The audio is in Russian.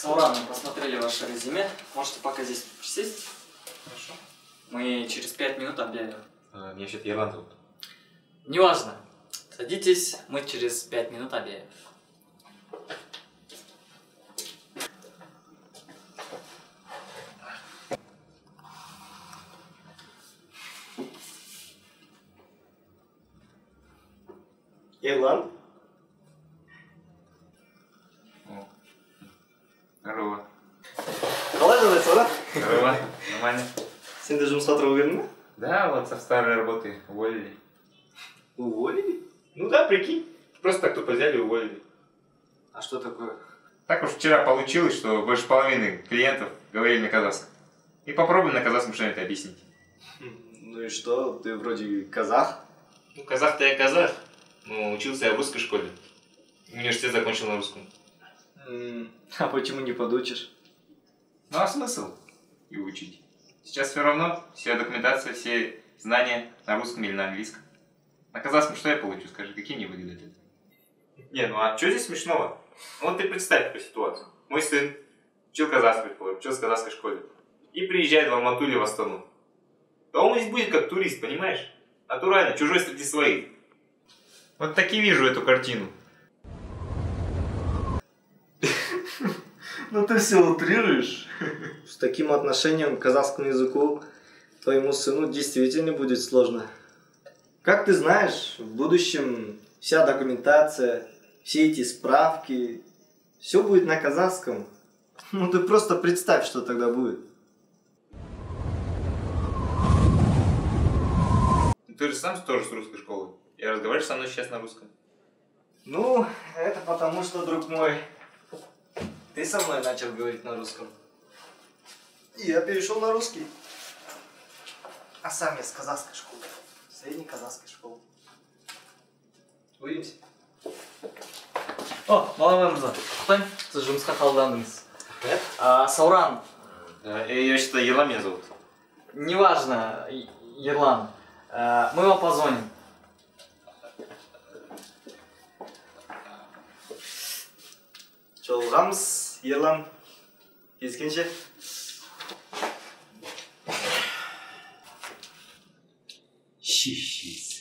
Сауран, мы посмотрели ваше резюме. Можете пока здесь присесть. Хорошо. Мы через 5 минут объявим. Меня вообще-то Ерлан зовут. Неважно. Садитесь, мы через 5 минут объявим. Ерлан? Здорово. Қалай жағдайсың, Сауран? Здорово. Нормально. Сен де жұмысқа тұрып келдің бе? Да, вот со старой работы уволили. Уволили? Ну да, прикинь. Просто так тупо взяли и уволили. А что такое? Так уж вчера получилось, что больше половины клиентов говорили на казахском. И попробуй на казахском что-нибудь объяснить. Ну и что, ты вроде казах? Ну, казах-то я казах, но учился я в русской школе. Университет закончил на русском. А почему не подучишь? Ну а смысл и учить? Сейчас все равно, вся документация, все знания на русском или на английском. На казахском что я получу, скажи, какие мне выгоды от этого? Не, ну а что здесь смешного? Ну вот ты представь такую ситуацию. Мой сын учил казахский, учился в казахской школе. И приезжает в Алмату или в Астану. Да он здесь будет как турист, понимаешь? Натурально, чужой среди своих. Вот так и вижу эту картину. Ну ты все утрируешь. С таким отношением к казахскому языку твоему сыну действительно будет сложно. Как ты знаешь, в будущем вся документация, все эти справки, все будет на казахском. Ну ты просто представь, что тогда будет. Ты же сам тоже с русской школы. И разговариваешь со мной сейчас на русском. Ну, это потому что, друг мой, ты со мной начал говорить на русском. И я перешел на русский. А сам я с казахской школы. Средней казахской школы. Увидимся. О, Малай Мырза, құттықтаймын, сіз жұмысқа қабылдандыңыз. Сауран. Я считаю, Ерлан меня зовут. Неважно, Ерлан. Мы вам позвоним. Жолығамыз, Ерлан. Кездескенше. Щищись.